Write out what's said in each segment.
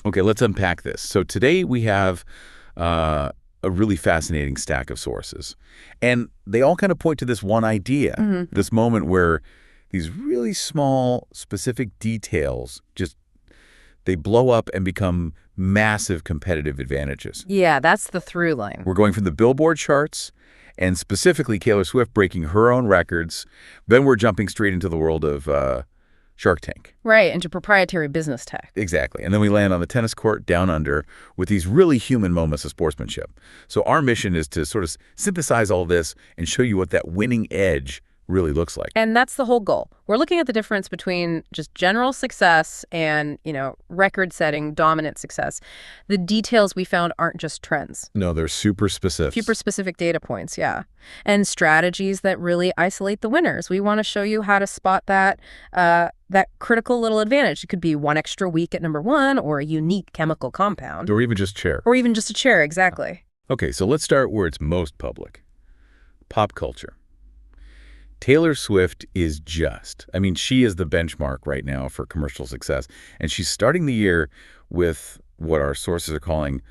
Okay, let's unpack this. So today we have a really fascinating stack of sources. And they all kind of point to this one idea, this moment where these really small, specific details they blow up and become massive competitive advantages. Yeah, that's the through line. We're going from the Billboard charts and specifically Taylor Swift breaking her own records. Then we're jumping straight into the world of Shark Tank. Right, into proprietary business tech. Exactly. And then we land on the tennis court down under with these really human moments of sportsmanship. So our mission is to sort of synthesize all this and show you what that winning edge really looks like. And that's the whole goal. We're looking at the difference between just general success and, record-setting dominant success. The details we found aren't just trends. No, they're super specific. Super specific data points, yeah. And strategies that really isolate the winners. We want to show you how to spot that critical little advantage. It could be one extra week at number one or a unique chemical compound. Or even just chair. Or even just a chair, exactly. Okay, so let's start where it's most public. Pop culture. Taylor Swift is she is the benchmark right now for commercial success. And she's starting the year with what our sources are calling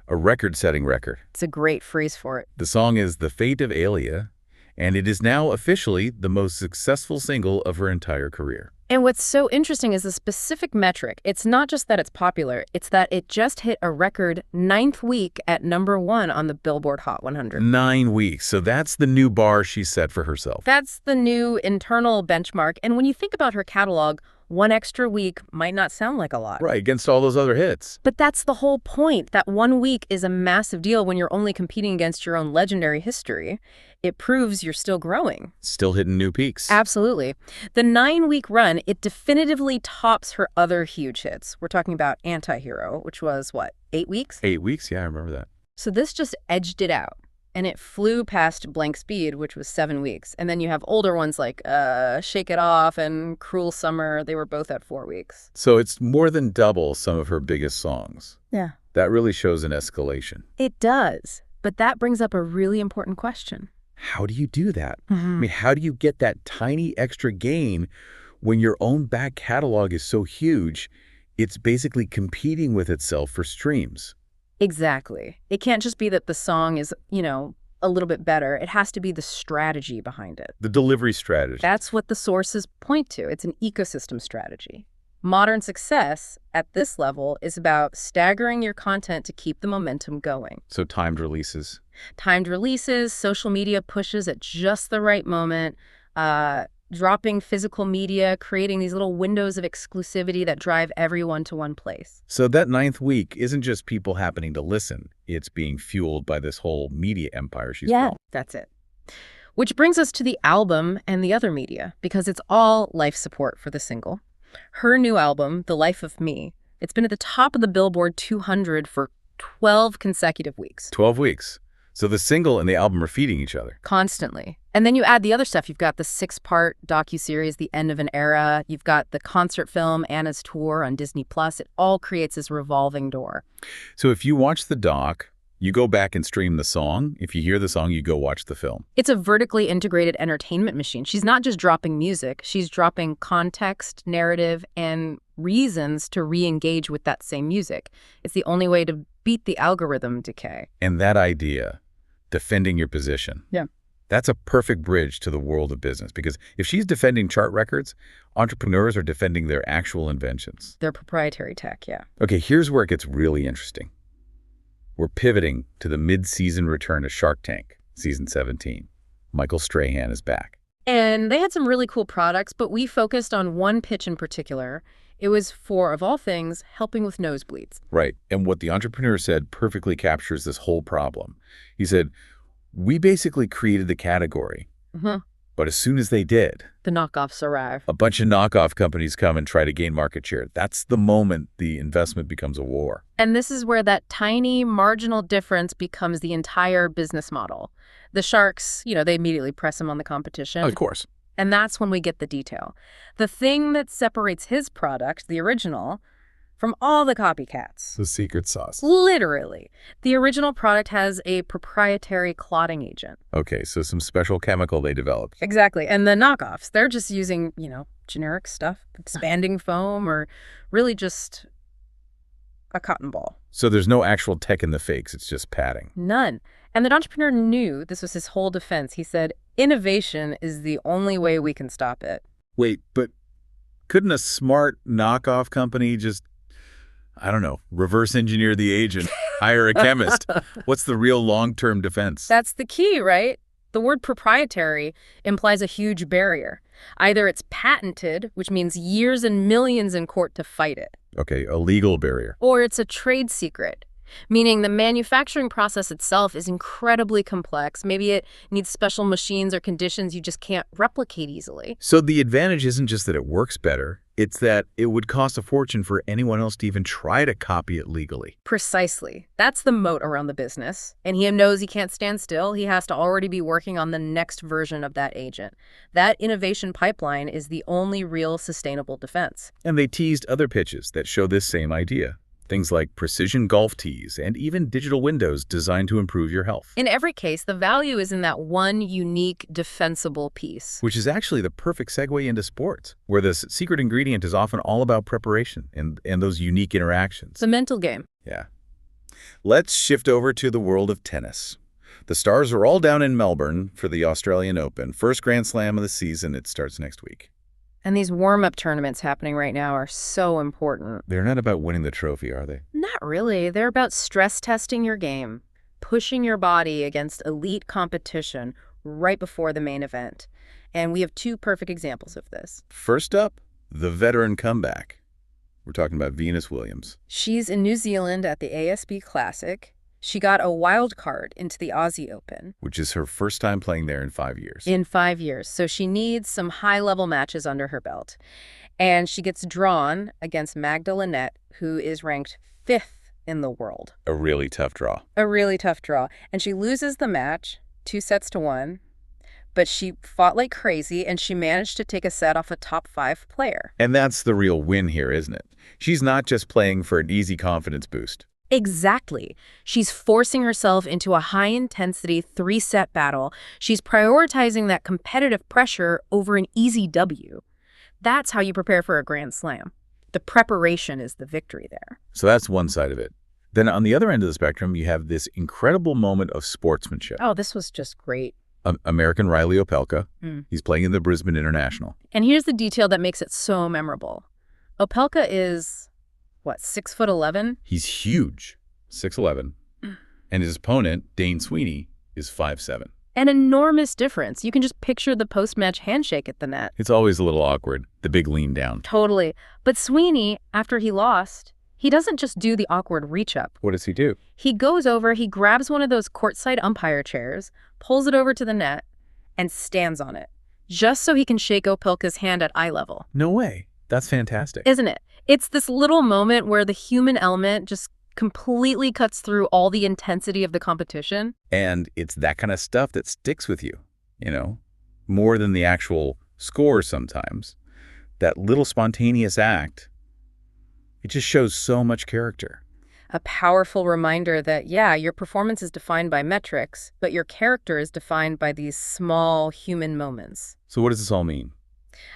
a record-setting record. It's a great phrase for it. The song is The Fate of Alia, and it is now officially the most successful single of her entire career. And what's so interesting is the specific metric. It's not just that it's popular, it's that it just hit a record 9th week at number 1 on the Billboard Hot 100. 9 weeks. So that's the new bar she set for herself. That's the new internal benchmark. And when you think about her catalog, one extra week might not sound like a lot. Right, against all those other hits. But that's the whole point. That 1 week is a massive deal when you're only competing against your own legendary history. It proves you're still growing. Still hitting new peaks. Absolutely. The 9-week run, it definitively tops her other huge hits. We're talking about Anti-Hero, which was, 8 weeks? 8 weeks, yeah, I remember that. So this just edged it out. And it flew past Blank Speed, which was 7 weeks. And then you have older ones like Shake It Off and Cruel Summer. They were both at 4 weeks. So it's more than double some of her biggest songs. Yeah. That really shows an escalation. It does. But that brings up a really important question. How do you do that? How do you get that tiny extra gain when your own back catalog is so huge, it's basically competing with itself for streams? Exactly. It can't just be that the song is, a little bit better. It has to be the strategy behind it. The delivery strategy. That's what the sources point to. It's an ecosystem strategy. Modern success at this level is about staggering your content to keep the momentum going. So timed releases. Timed releases, social media pushes at just the right moment, dropping physical media, creating these little windows of exclusivity that drive everyone to one place. So that 9th week isn't just people happening to listen. It's being fueled by this whole media empire she's built. That's it. Which brings us to the album and the other media, because it's all life support for the single. Her new album, The Life of Me, it's been at the top of the Billboard 200 for 12 consecutive weeks. 12 weeks. So the single and the album are feeding each other. Constantly. And then you add the other stuff. You've got the 6-part docuseries, The End of an Era. You've got the concert film, Anna's Tour on Disney+. It all creates this revolving door. So if you watch the doc, you go back and stream the song. If you hear the song, you go watch the film. It's a vertically integrated entertainment machine. She's not just dropping music. She's dropping context, narrative, and reasons to re-engage with that same music. It's the only way to beat the algorithm decay. And that idea, defending your position. Yeah. That's a perfect bridge to the world of business, because if she's defending chart records, entrepreneurs are defending their actual inventions. Their proprietary tech, yeah. Okay, here's where it gets really interesting. We're pivoting to the mid-season return of Shark Tank, season 17. Michael Strahan is back. And they had some really cool products, but we focused on one pitch in particular. It was for, of all things, helping with nosebleeds. Right, and what the entrepreneur said perfectly captures this whole problem. He said, we basically created the category, but as soon as they did, the knockoffs arrive. A bunch of knockoff companies come and try to gain market share. That's the moment the investment becomes a war. And this is where that tiny marginal difference becomes the entire business model. The sharks, they immediately press him on the competition. Of course. And that's when we get the detail. The thing that separates his product, the original, from all the copycats. The secret sauce. Literally. The original product has a proprietary clotting agent. Okay, so some special chemical they developed. Exactly. And the knockoffs, they're just using, generic stuff, expanding foam, or really just a cotton ball. So there's no actual tech in the fakes. It's just padding. None. And that entrepreneur knew this was his whole defense. He said, innovation is the only way we can stop it. Wait, but couldn't a smart knockoff company just, I don't know, reverse engineer the agent, hire a chemist? What's the real long-term defense? That's the key, right? The word proprietary implies a huge barrier. Either it's patented, which means years and millions in court to fight it. Okay, a legal barrier. Or it's a trade secret, meaning the manufacturing process itself is incredibly complex. Maybe it needs special machines or conditions you just can't replicate easily. So the advantage isn't just that it works better, it's that it would cost a fortune for anyone else to even try to copy it legally. Precisely. That's the moat around the business. And he knows he can't stand still. He has to already be working on the next version of that agent. That innovation pipeline is the only real sustainable defense. And they teased other pitches that show this same idea. Things like precision golf tees and even digital windows designed to improve your health. In every case, the value is in that one unique, defensible piece. Which is actually the perfect segue into sports, where the secret ingredient is often all about preparation and those unique interactions. It's a mental game. Yeah. Let's shift over to the world of tennis. The stars are all down in Melbourne for the Australian Open. First Grand Slam of the season. It starts next week. And these warm-up tournaments happening right now are so important. They're not about winning the trophy, are they? Not really. They're about stress testing your game, pushing your body against elite competition right before the main event. And we have two perfect examples of this. First up, the veteran comeback. We're talking about Venus Williams. She's in New Zealand at the ASB Classic. She got a wild card into the Aussie Open. Which is her first time playing there in 5 years. In 5 years. So she needs some high-level matches under her belt. And she gets drawn against Magda Linette, who is ranked 5th in the world. A really tough draw. A really tough draw. And she loses the match, 2-1. But she fought like crazy, and she managed to take a set off a top 5 player. And that's the real win here, isn't it? She's not just playing for an easy confidence boost. Exactly. She's forcing herself into a high-intensity 3-set battle. She's prioritizing that competitive pressure over an easy W. That's how you prepare for a Grand Slam. The preparation is the victory there. So that's one side of it. Then on the other end of the spectrum, you have this incredible moment of sportsmanship. Oh, this was just great. American Riley Opelka. He's playing in the Brisbane International. And here's the detail that makes it so memorable. Opelka is, 6'11"? He's huge, 6'11". And his opponent, Dane Sweeney, is 5'7". An enormous difference. You can just picture the post-match handshake at the net. It's always a little awkward, the big lean down. Totally. But Sweeney, after he lost, he doesn't just do the awkward reach-up. What does he do? He goes over, he grabs one of those courtside umpire chairs, pulls it over to the net, and stands on it, just so he can shake Opelka's hand at eye level. No way. That's fantastic. Isn't it? It's this little moment where the human element just completely cuts through all the intensity of the competition. And it's that kind of stuff that sticks with you, more than the actual score sometimes. That little spontaneous act, it just shows so much character. A powerful reminder that, your performance is defined by metrics, but your character is defined by these small human moments. So what does this all mean?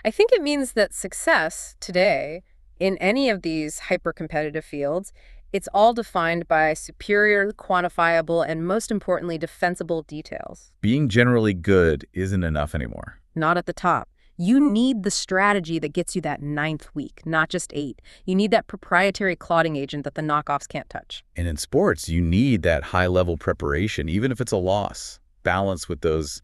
I think it means that success today, in any of these hyper-competitive fields, it's all defined by superior, quantifiable, and most importantly, defensible details. Being generally good isn't enough anymore. Not at the top. You need the strategy that gets you that 9th week, not just 8. You need that proprietary clotting agent that the knockoffs can't touch. And in sports, you need that high-level preparation, even if it's a loss, balanced with those,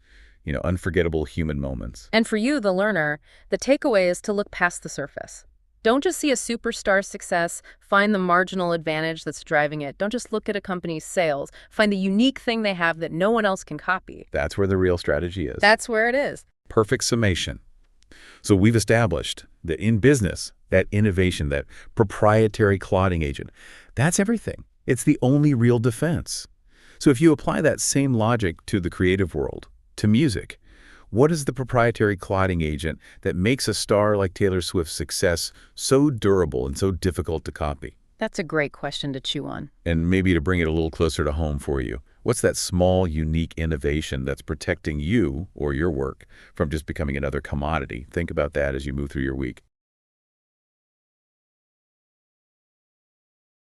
unforgettable human moments. And for you, the learner, the takeaway is to look past the surface. Don't just see a superstar's success, find the marginal advantage that's driving it. Don't just look at a company's sales. Find the unique thing they have that no one else can copy. That's where the real strategy is. That's where it is. Perfect summation. So we've established that in business, that innovation, that proprietary clotting agent, that's everything. It's the only real defense. So if you apply that same logic to the creative world, to music, what is the proprietary clotting agent that makes a star like Taylor Swift's success so durable and so difficult to copy? That's a great question to chew on. And maybe to bring it a little closer to home for you, what's that small, unique innovation that's protecting you or your work from just becoming another commodity? Think about that as you move through your week.